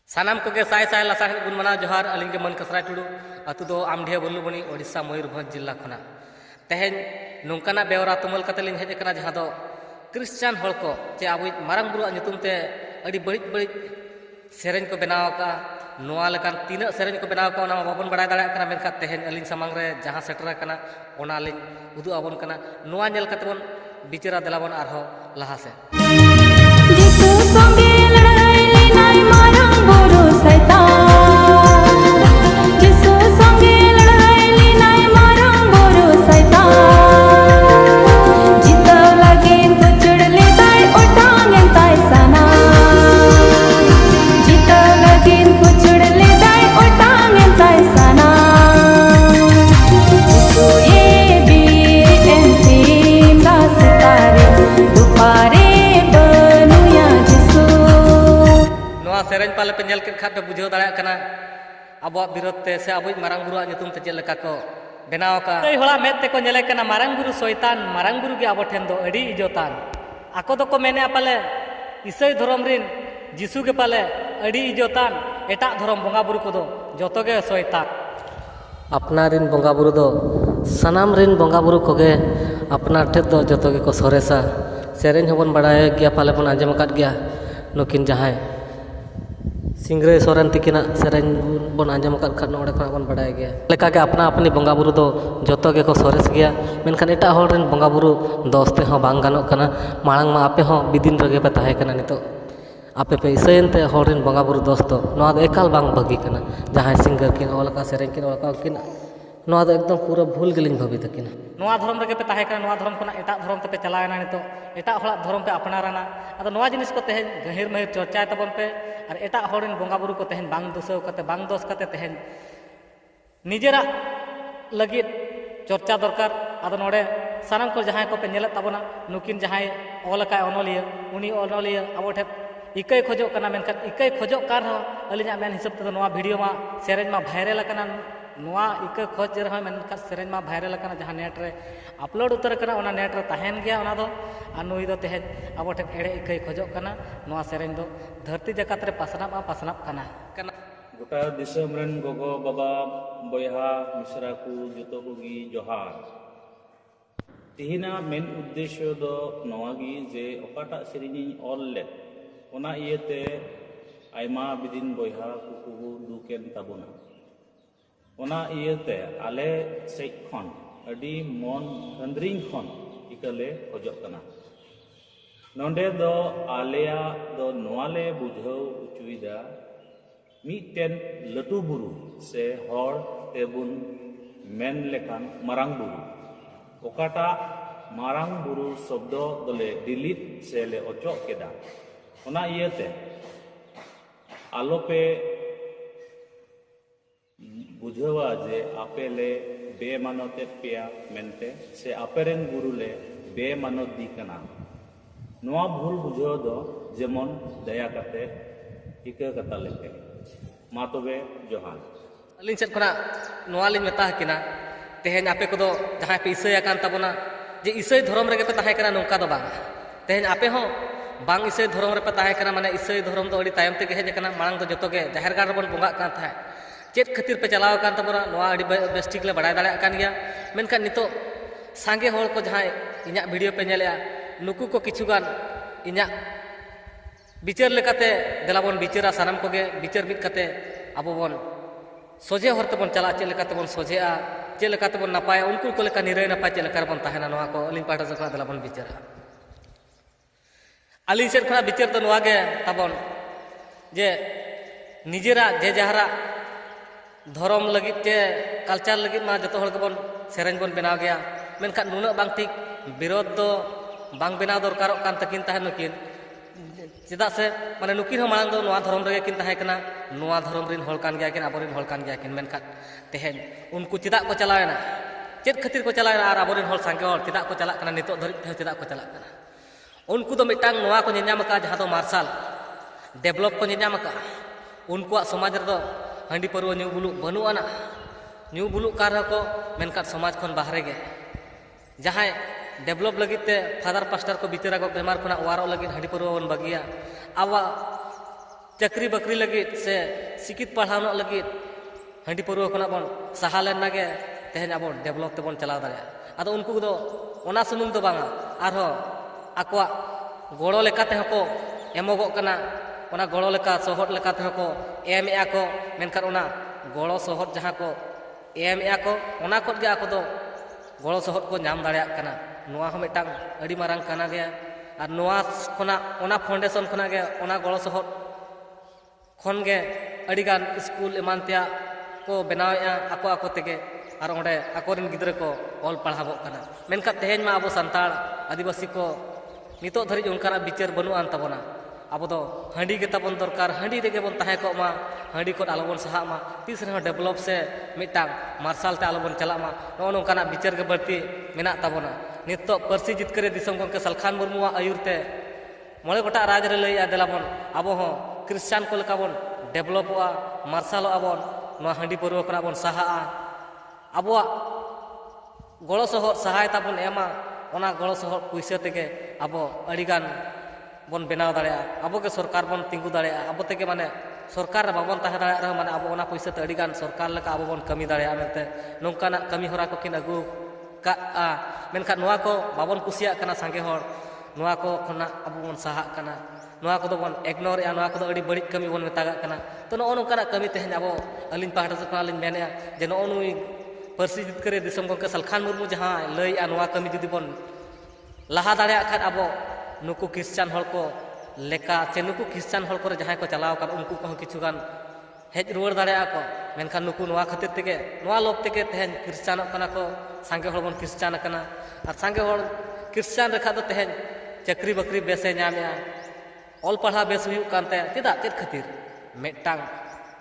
सानाम को साय साय लासाड़ गुण मना जोहार अलिंग के J.kashray tudu अतु दो आमढिया बल्लुबनी ओडिशा मयूरभंज जिला खना तेहेन नोंकाना बेवरा तुमल कतलिंग हेज कना जहां दो क्रिश्चियन हड़ को चे अब मारंग बुरु नुतुम ते अड़ी बड़िज बड़िज सेरेñ को बनाव का नोआ लेकान तीना सेरेñ को बनाव का ओना बाबन बड़ाय दाड़ा कना मेनखा तेहेन अलिंग सामांग रे जहां सेटर कना ओना लिंग उदु आबन कना नोआ नेल कते बन बिचारा देलाबन आरहो लहा से जिसु संगे लड़ाई लेनाय मारंग बुरु सैतान जिसु संगे लड़ाई लेनाय मारंग बुरु सैतान जितव लगिन पुचुड़ लेताय ओटांग एंताय सना जितव लगिन पुचुड़ लेताय ओटांग एंताय सना जिसु ये बीर एंसीम दा सितारे दुपारे सेरेñ पाले पे नेल के खा पे बुझाव दाड़ा कना अब विरोध ते से अब मारंग बुरु नुतुम ते चेलेका को बनाव का तई होला मेद ते को नेले कना मारंग बुरु शैतान मारंग बुरु गे अब ठेन दो अड़ी इजोतान आको दो को मेने पाले ईसाई धर्म रिन जिसु के पाले अड़ी इजोतान एटा धर्म बंगा बुरु को दो जतो गे शैतान अपना रिन बंगा बुरु दो सनाम रिन बंगा बुरु को गे अपना ठे दो जतो गे को सोरेसा सेरेñ होबन बड़ाय गया पाले बन आंजम काट गया नुकिन जहाय सिंगरे सोरेन तिकिना सेरेñ बन आंजम काट खन ओडे खन बन बड़ाय गया लेका के अपना अपनी बंगा बुरु दो जतो गे को सोरेस गया मेनखान एटा होल रिन बंगा बुरु दोस्ते हो बांग गानो कना मांग मा आपे हो बिदिन रगे पे ताहे कना नितो आपे पे इसयनते होल रिन बंगा बुरु दोस्तो नोआ दो एकाल बांग बगी कना जहां सिंगर किन ओलका सेरेñ किन ओलका किन नोआ दो एकदम पूरा भूल गेलिन भाबी तकिना नोआ धर्म रगे पे ताहे कना नोआ धर्म खना एटा धर्म ते पे चलायना नितो एटा हला धर्म पे अपनाराना अदो नोआ जिनिस को तेहेन गहिर महिर चर्चाय तबन पे और एटा हरिन बंगा बुरु को तेहेन बांग दोसव कते बांग दोस कते तेहेन निजेरा लगी चर्चा दरकार अदो नोडे सानाम को जहां को पे नेलत तबना नुकिन जहां ओलका ओनलिया उनी ओनलिया अब ठे इकई खोजो कना मेनका इकई खोजो कार हो अलिना मेन हिसाब ते नोआ वीडियो मा सेरेñ मा वायरल कना नोआ इकई खोज रहा मेनका सेरेñ मा वायरल कना जहां नेट रे अपलोड उतर कना ओना नेट रे तहेन गया ओना दो आ नुई दो तेहेन अब ठे एड़े इकई खोजो कना नोआ सेरेñ दो धरती जगत रे पासनाप कना गोटा दिसम रेन गोगो बाबा बयहा मिश्रा को जतो कोगी जोहार तिहिना मेन उद्देश्य दो नोआगी जे ओकाटा सेरेñ ऑल ले ओना इयते आयमा बिदिन बयहा को दुकेन ताबोना ओना इयते आले सेज खन अडी मन हंद्रिंग खन इकले खोजो कना नोंडे दो आलेया दो नोआले बुझाव उचुइदा मिटेन लटू बुरु से हर तेबुन मेन लेखान मारंग बुरु ओकाटा मारंग बुरु शब्द दोले डिलीट से ले ओचो केदा ओना इयते आलोपे बुझावा जे आपेले बेमानते पेया मेनते से आपेरेन गुरु ले बेमानत दी कना नोआ भूल बुझाव दो जेमन दया कते इका कता लेते मा तबे जोहार अलिंग सेट खना नोआ लिंग मेता हकिना तेहेन आपे को दो जहां पे ईसाई आकान तबना जे ईसाई धर्म रे के ताहे कना नोंका दो बांग तेहेन आपे हो बांग ईसाई धर्म रे पे ताहे कना माने ईसाई धर्म दो अड़ी तायम ते के हेज कना मांग दो जतो के जाहिर गार बन बंगा कान था चेत खातिर पे चलाव कान तबना नोआ अड़ी बेस्टिक ले बड़ाय दाड़ा कान गया मेनखान नितो सांगे होल को जहां इन्या वीडियो पे नेलेया नुकु को किछुगान इन्या बिचार लेकाते देलाबन बिचारा सानाम को गे बिचार मित कते अब बन सोजे हरते बन चला चे लेकाते बन सोजेआ चे लेकाते बन नपाय उनको को लेका निरय नपाय चे लेका बन ताहेना नोआ को अलिंग पाटा जखना देलाबन बिचारा अलिंग सेट खना बिचार तो नोआ गे तबन जे निजेरा जे जहारा धर्म लगी चे कल्चर लगी मा जतो हर बन सेरेñ बन बनाव गया मेनखा नुना बांग ठीक विरोध दो बांग बनाव दरकार कान तकिन ताहे नुकिन चेदा से माने नुकिन हो मांग दो नोआ धर्म रे किन ताहे कना नोआ धर्म रिन हol कान गया किन आबोरिन हol कान गया किन मेनखा तेहेन उनको चेदा को चलावेना चेद खातिर को चलावेना आर आबोरिन हol सांगे हol चेदा को चला कना नितो धरि ते चेदा को चला कना उनको दो मिटांग नोआ को नेनाम का जहां दो मार्शल डेवलप को नेनाम का उनको समाज रे दो हंडी परव न्यू बुलु बनुआना न्यू बुलु कार को मेनका समाज खन बाहरे गे जहां डेवलप लगी ते फादर पास्टर को बिचारा को बेमार खना वारो लगी हंडी परव बन बगिया आवा ᱪᱟᱹᱠᱨᱤ ᱵᱟᱹᱠᱨᱤ ᱞᱟᱹᱜᱤᱫ ᱥᱮ ᱥᱤᱠᱷᱤᱛ ᱯᱟᱲᱦᱟᱣᱱᱚᱜ ᱞᱟᱹᱜᱤᱫ ᱦᱟᱺᱰᱤ ᱯᱟᱹᱨᱣᱟᱹ ᱠᱷᱚᱱᱟᱜ ᱵᱚᱱ ᱥᱟᱦᱟ ᱞᱮᱱᱟ ᱜᱮ ᱛᱮᱦᱮᱧ ᱟᱵᱚ ᱰᱮᱵᱷᱞᱚᱯ ᱛᱮᱵᱚᱱ ᱪᱟᱞᱟᱣ ᱫᱟᱲᱮᱭᱟᱜᱼᱟ᱾ ᱟᱫᱚ ᱩᱱᱠᱩ ᱫᱚ ᱚᱱᱟ ᱥᱩᱢᱩᱝ ᱫᱚ ᱵᱟᱝᱟ, ᱟᱨᱦᱚᱸ ᱟᱠᱚᱣᱟᱜ ᱜᱚᱲᱚ ᱞᱮᱠᱟ ᱛᱮᱦᱚᱸ ᱠᱚ ᱮᱢᱚᱜᱚᱜ ᱠᱟᱱᱟ, ᱚᱱᱟ ᱜᱚᱲᱚ ᱞᱮᱠᱟ ᱥᱚᱦᱚᱫ ᱞᱮᱠᱟ ᱛᱮᱦᱚᱸ ᱠᱚ ᱮᱢᱮᱜᱼᱟ ᱠᱚ, ᱢᱮᱱᱠᱷᱟᱱ ᱚᱱᱟ ᱜᱚᱲᱚ ᱥᱚᱦᱚᱫ ᱡᱟᱦᱟᱸ ᱠᱚ ᱮᱢᱮᱜᱼᱟ ᱠᱚ ᱚᱱᱟ ᱠᱷᱚᱱ ᱜᱮ ᱟᱠᱚ ᱫᱚ ᱜᱚᱲᱚ ᱥᱚᱦᱚᱫ ᱠᱚ ᱧᱟᱢ ᱫᱟᱲᱮᱭᱟᱜ ᱠᱟᱱᱟ᱾ ᱱᱚᱣᱟ ᱦᱚᱸ ᱢᱤᱫᱴᱟᱝ ᱟᱹᱰᱤ ᱢᱟᱨᱟᱝ ᱠᱟᱱᱟ ᱜᱮᱭᱟ, ᱟᱨ ᱱᱚᱣᱟ ᱠᱷᱚᱱᱟᱜ ᱚᱱᱟ ᱯᱷᱟᱣᱩᱱᱰᱮᱥᱚᱱ ᱠᱷᱚᱱᱟᱜ ᱜᱮ ᱚᱱᱟ ᱜᱚᱲᱚ ᱥᱚᱦᱚᱫ ᱠᱷᱚᱱ ᱜᱮ ᱟᱹᱰᱤᱜᱟᱱ ᱥᱠᱩᱞ ᱮᱢᱟᱱ ᱛᱮᱭᱟᱜ ᱠᱚ ᱵᱮᱱᱟᱣᱮᱜᱼᱟ ᱟᱠᱚ ᱛᱮᱜᱮ, ᱟᱨ ᱚᱸᱰᱮ ᱟᱠᱚᱨᱮᱱ ᱜᱤᱫᱽᱨᱟᱹ ko ᱚᱞ ᱯᱟᱲᱦᱟᱣᱚᱜ ᱠᱟᱱᱟ᱾ ᱢᱮᱱᱠᱷᱟᱱ ᱛᱮᱦᱮᱧ ᱢᱟ ᱟᱵᱚ ᱥᱟᱱᱛᱟᱲ ᱟᱹᱫᱤᱵᱟᱹᱥᱤ ko ᱱᱤᱛᱚᱜ ᱫᱷᱟᱹᱨᱤᱡ ᱚᱱᱠᱟᱱᱟᱜ ᱵᱤᱪᱟᱹᱨ ᱵᱟᱹᱱᱩᱜ ᱟᱱ ᱛᱟᱵᱚᱱᱟ᱾ ᱟᱵᱚ ᱫᱚ ᱦᱟᱺᱰᱤ ᱜᱮ ᱛᱟᱵᱚᱱ ᱫᱚᱨᱠᱟর, ᱦᱟᱺᱰᱤ ᱨᱮᱜᱮ ᱵᱚᱱ ᱛᱟᱦᱮᱸ ᱠᱚᱜ ᱢᱟ, ᱦᱟᱺᱰᱤ ᱠᱷᱚᱱ ᱟᱞᱚᱵᱚᱱ ᱥᱟᱦᱟᱜ ᱢᱟ, ᱛᱤᱥ ᱨᱮᱦᱚᱸ ᱰᱮᱵᱷᱞᱚᱯ ᱥᱮ ᱢᱤᱫᱴᱟᱝ ᱢᱟᱨᱥᱟᱞ ᱛᱮ ᱟᱞᱚᱵᱚᱱ ᱪᱟᱞᱟᱜ ᱢᱟ, ᱱᱚᱜᱼᱚ ᱱᱚᱝᱠᱟᱱᱟᱜ ᱵᱤᱪᱟᱹᱨ ᱜᱮ ᱵᱟᱹᱲᱛᱤ ᱢᱮᱱᱟᱜ ᱛᱟᱵᱚᱱᱟ᱾ ᱱᱤᱛᱚᱜ ᱯᱟᱹᱨᱥᱤ ᱡᱤᱛᱠᱟᱹᱨᱤ ᱫᱤᱥᱚᱢ ᱜᱚᱢᱠᱮ ᱥᱟᱞᱠᱷᱟᱱ ᱢᱩᱨᱢᱩᱣᱟᱜ ᱟᱹᱭᱩᱨ ᱛᱮ 9 ᱜᱚᱴᱟᱝ ᱨᱟᱡᱽ ᱨᱮ ᱞᱟᱹᱭᱮᱜᱼᱟ ᱫᱮᱞᱟ ᱵᱚᱱ ᱟᱵᱚ ᱦᱚᱸ ᱠᱷᱨᱤᱥᱪᱟᱱ ᱠᱚ ᱞᱮᱠᱟ ᱵᱚᱱ ᱰᱮᱵᱷᱞᱚᱯᱚᱜᱼᱟ, ᱢᱟᱨᱥᱟᱞᱚᱜᱼᱟ ᱵᱚᱱ, ᱱᱚᱣᱟ ᱦᱟᱺᱰි ᱯᱟᱹᱨᱣᱟᱹ ᱠᱷᱚᱱᱟᱜ ᱵᱚᱱ ᱥᱟᱦᱟᱜᱼᱟ, ᱟᱵᱚᱣᱟᱜ ᱜᱚᱲᱚ ᱥᱚᱦᱚᱫ ᱥᱟᱦᱟᱭᱛᱟ ᱵᱚᱱ ᱮᱢᱟ, ᱚᱱᱟ ᱜᱚᱲᱚ ᱥᱚᱦᱚᱫ ᱯᱩᱭᱥᱟᱹ ᱛᱮᱜᱮ ᱟᱵᱚ ᱟᱹᱰᱤᱜᱟᱱ ᱵᱚᱱ ᱵᱮᱱᱟᱣ ᱫᱟᱲᱮᱭᱟᱜᱼᱟ, ᱟᱵᱚ ᱜᱮ ᱥᱚᱨᱠᱟর ᱵᱚᱱ ᱛᱤᱸᱜᱩ ᱫᱟᱲᱮᱭᱟᱜᱼᱟ, ᱟᱵᱚ ᱛᱮᱜᱮ ᱢᱟᱱᱮ ᱥᱚᱨᱠᱟর ᱨᱮ ᱵᱟᱵᱚᱱ ᱛᱟᱦᱮᱸ ᱫᱟᱲᱮᱭᱟᱜ ᱨᱮᱦᱚᱸ ᱢᱟᱱᱮ ᱟᱵᱚ ᱚᱱᱟ ᱯᱩᱭᱥᱟᱹ ᱛᱮ ᱟᱹᱰᱤᱜᱟᱱ ᱥᱚᱨᱠᱟর ᱞᱮᱠᱟ ᱟᱵᱚ ᱵᱚᱱ ᱠᱟᱹᱢᱤ ᱫᱟᱲᱮᱭᱟᱜᱼᱟ ᱢᱮᱱᱛᱮ ᱱᱚᱝᱠᱟᱱᱟᱜ ᱠᱟᱹᱢᱤ ᱦᱚᱨᱟ ᱠᱚᱠᱤᱱ ᱟᱹᱜᱩ ᱠᱟᱜᱼᱟ᱾ ᱢᱮᱱᱠᱷᱟᱱ ᱱᱚᱣᱟ ᱠᱚ ᱵᱟᱵᱚᱱ ᱠᱩᱥᱤᱭᱟᱜ ᱠᱟᱱᱟ ᱥᱟᱸᱜᱮ ᱦᱚᱲ, ᱱᱚᱣᱟ ᱠᱚ ᱠᱷᱚᱱᱟᱜ ᱟᱵᱚ ᱵᱚᱱ ᱥᱟᱦᱟᱜ ᱠᱟᱱᱟ, ᱱᱚᱣᱟ ᱠᱚᱫᱚ ᱵᱚᱱ ᱤᱜᱱᱳᱨᱮᱜᱼᱟ, ᱱᱚᱣᱟ ᱠᱚᱫᱚ ᱟᱹᱰᱤ ᱵᱟᱹᱲᱤᱡ ᱠᱟᱹᱢᱤ ᱵᱚᱱ ᱢᱮᱛᱟᱜᱟᱜ ᱠᱟᱱᱟ᱾ ᱛᱚ ᱱᱚᱜᱼᱚ ᱱᱚᱝᱠᱟᱱᱟᱜ ᱠᱟᱹᱢᱤ ᱛᱮᱦᱮᱧ ᱟᱵᱚ ᱟᱹᱞᱤᱧ ᱯᱟᱦᱴᱟ ᱥᱮᱫ ᱠᱷᱚᱱᱟᱜ ᱞᱤᱧ ᱢᱮᱱᱮᱜᱼᱟ ᱡᱮ ᱱᱚᱜᱼᱚ ᱱᱩᱭ ᱯᱟᱹᱨᱥᱤ ᱡᱤᱛᱠᱟᱹᱨᱤ ᱫᱤᱥᱚᱢ ᱜᱚᱢᱠᱮ ᱥᱟᱞᱠᱷᱟᱱ ᱢᱩᱨᱢᱩ ᱡᱟᱦᱟᱸ ᱞᱟᱹᱭᱮᱜᱼᱟ, ᱱᱚᱣᱟ ᱠᱟᱹᱢᱤ ᱡᱩᱫᱤ ᱵᱚᱱ ᱞᱟᱦᱟ ᱫᱟᱲᱮᱭᱟᱜ ᱠᱷᱟᱱ ᱟᱵᱚ ᱱᱩᱠᱩ ᱠᱷᱨᱤᱥᱪᱟᱱ ᱦᱚᱲ ko ᱞᱮᱠᱟ ᱪᱮ ᱱᱩᱠᱩ ᱠᱷᱨᱤᱥᱪᱟᱱ ᱦᱚᱲ ᱠᱚᱨᱮ ᱡᱟᱦᱟᱸᱭ ᱠᱚ ᱪᱟᱞᱟᱣ ᱟᱠᱟᱱ ᱩᱱᱠᱩ ᱠᱚᱦᱚᱸ ᱠᱤᱪᱷᱩᱜᱟᱱ ᱦᱮᱡ ᱨᱩᱣᱟᱹᱲ ᱫᱟᱲᱮᱭᱟᱜᱼᱟ ᱠᱚ᱾ ᱢᱮᱱᱠᱷᱟन ᱱᱩᱠᱩ ᱱᱚᱣᱟ ᱠᱷᱟᱹᱛᱤᱨ ᱛᱮᱜᱮ, ᱱᱚᱣᱟ ᱞᱚᱵᱽ ᱛᱮᱜᱮ ᱛᱮᱦᱮᱧ ᱠᱷᱨᱤᱥᱪᱟᱱᱚᱜ ᱠᱟᱱᱟ ᱠᱚ, ᱥᱟᱸᱜᱮ ᱦᱚᱲ ᱵᱚᱱ ᱠᱷᱨᱤᱥᱪᱟᱱ ᱟᱠᱟᱱᱟ, ᱟᱨ ᱥᱟᱸᱜᱮ ᱦᱚᱲ ᱠᱷᱨᱤᱥᱪᱟᱱ ᱨᱮᱠᱷᱟᱡ ᱫᱚ ᱛᱮᱦᱮᱧ ᱪᱟᱹᱠᱨᱤ ᱵᱟᱹᱠᱨᱤ ᱵᱮᱥᱮ ᱧᱟᱢᱮᱜᱼᱟ, ᱚᱞ ᱯᱟᱲᱦᱟᱣ ᱵᱮᱥ ᱦᱩᱭᱩᱜ ᱠᱟᱱ ᱛᱟᱭᱟ᱾ ᱪᱮᱫᱟᱜ? ᱪᱮᱫ ᱠᱷᱟᱹᱛᱤᱨ? ᱢᱤᱫᱴᱟᱝ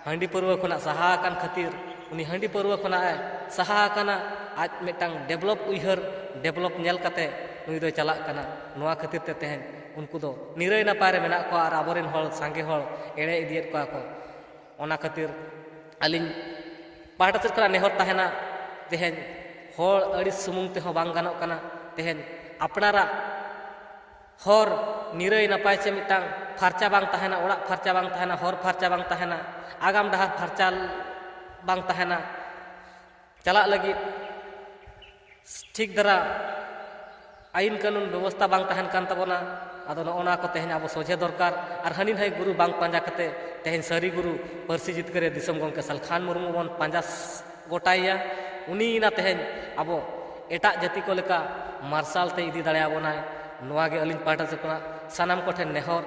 ᱦᱟᱺᱰᱤ ᱯᱟᱹᱨᱣᱟᱹ ᱠᱷᱚᱱᱟᱜ ᱥᱟᱦᱟ ᱟᱠᱟᱱ ᱠᱷᱟᱹᱛᱤᱨ, ᱩᱱᱤ ᱦᱟᱺᱰᱤ ᱯᱟᱹᱨᱣᱟᱹ ᱠᱷᱚᱱᱟᱜ ᱮ ᱥᱟᱦᱟ ᱟᱠᱟᱱᱟ, ᱟᱡ ᱢᱤᱫᱴᱟᱝ ᱰᱮᱵᱷᱞᱚᱯ ᱩᱭᱦᱟᱹᱨ ᱰᱮᱵᱷᱞᱚᱯ ᱧᱮᱞ ᱠᱟᱛᱮ ᱱᱩᱭ ᱫᱚᱭ ᱪᱟᱞᱟᱜ ᱠᱟᱱᱟ᱾ ᱱᱚᱣᱟ ᱠᱷᱟᱹᱛᱤᱨ ᱛᱮ ᱛᱮᱦᱮᱧ ᱩᱱᱠᱩ ᱫᱚ ᱱᱤᱨᱟᱹᱭ ᱱᱟᱯᱟᱭ ᱨᱮ ᱢᱮᱱᱟᱜ ᱠᱚᱣᱟ, ᱟᱨ ᱟᱵᱚᱨᱮᱱ ᱦᱚᱲ ᱥᱟᱸᱜᱮ ᱦᱚᱲ ᱮᱲᱮ ᱤᱫᱤᱭᱮᱫ ᱠᱚᱣᱟ ᱠᱚ᱾ ᱚᱱᱟ ᱠᱷᱟᱹᱛᱤᱨ ᱟᱹᱞᱤᱧ ᱯᱟᱦᱴᱟ ᱥᱮᱫ ᱠᱷᱚᱱᱟᱜ ᱱᱮᱦᱚᱨ ᱛᱟᱦᱮᱱᱟ, ᱛᱮᱦᱮᱧ ᱦᱚᱲ ᱟᱹᱲᱤᱥ ᱥᱩᱢᱩᱝ ᱛᱮᱦᱚᱸ ᱵᱟᱝ ᱜᱟᱱᱚᱜ ᱠᱟᱱᱟ, ᱛᱮᱦᱮᱧ ᱟᱯᱱᱟᱨᱟᱜ ᱦᱚᱨ ᱱᱤᱨᱟᱹᱭ ᱱᱟᱯᱟᱭ ᱥᱮ ᱢᱤᱫᱴᱟᱝ ᱯᱷᱟᱨᱪᱟ ᱵᱟᱝ ᱛᱟᱦᱮᱱᱟ, ᱚᱲᱟᱜ ᱯᱷᱟᱨᱪᱟ ᱵᱟᱝ ᱛᱟᱦᱮᱱᱟ, ᱦᱚᱨ ᱯᱷᱟᱨᱪᱟ ᱵᱟᱝ ᱛᱟᱦᱮᱱᱟ, ᱟᱜᱟᱢ ᱰᱟᱦᱟᱨ ᱯᱷᱟᱨᱪᱟ ᱵᱟᱝ ᱛᱟᱦᱮᱱᱟ, ᱪᱟᱞᱟᱜ ᱞᱟᱹᱜᱤᱫ ᱴᱷᱤᱠ ᱫᱷᱟᱨᱟ ᱟᱹᱭᱤᱱ ᱠᱟᱹᱱᱩᱱ ᱵᱮᱵᱚᱥᱛᱷᱟ ᱵᱟᱝ ᱛᱟᱦᱮᱱ ᱠᱟᱱ ᱛᱟᱵᱚᱱᱟ᱾ ᱟᱫᱚ ᱱᱚᱜᱼᱚ ᱱᱚᱣᱟ ᱠᱚ ᱛᱮᱦᱮᱧ ᱟᱵᱚ ᱥᱚᱡᱷᱮ ᱫᱚᱨᱠᱟর, ᱟᱨ ᱦᱟᱹᱱᱤ ᱱᱟᱹᱭ ᱜᱩᱨᱩ ᱵᱟᱝ ᱯᱟᱸᱡᱟ ᱠᱟᱛᱮ ᱛᱮᱦᱮᱧ ᱥᱟᱹᱨᱤ ᱜᱩᱨᱩ ᱯᱟᱹᱨᱥᱤ ᱡᱤᱛᱠᱟᱹᱨᱤ ᱫᱤᱥᱚᱢ ᱜᱚᱢᱠᱮ ᱥᱟᱞᱠᱷᱟᱱ ᱢᱩᱨᱢᱩ ᱵᱚᱱ ᱯᱟᱸᱡᱟ ᱜᱚᱴᱟᱭᱮᱭᱟ᱾ ᱩᱱᱤᱭᱮᱱᱟ ᱛᱮᱦᱮᱧ ᱟᱵᱚ ᱮᱴᱟᱜ ᱡᱟᱹᱛᱤ ᱠᱚ ᱞᱮᱠᱟ ᱢᱟᱨᱥᱟᱞ ᱛᱮ ᱤᱫᱤ ᱫᱟᱲᱮᱭᱟᱵᱚᱱᱟᱭ᱾ ᱱᱚᱣᱟ ᱜᱮ ᱟᱹᱞᱤᱧ ᱯᱟᱦᱴᱟ ᱥᱮᱫ ᱠᱷᱚᱱᱟᱜ ᱥᱟᱱᱟᱢ ᱠᱚᱴᱷᱮᱱ ᱱᱮᱦᱚᱨ᱾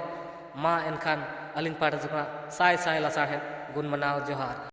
ᱢᱟ ᱮᱱᱠᱷᱟᱱ ᱟᱹᱞᱤᱧ ᱯᱟᱦᱴᱟ ᱥᱮᱫ ᱠᱷᱚᱱᱟᱜ ᱥᱟᱭ ᱥᱟᱭ ᱞᱟᱥᱟᱲᱦᱮᱫ ᱜᱩᱱ ᱢᱟᱱᱟᱣ ᱡᱚᱦᱟᱨ᱾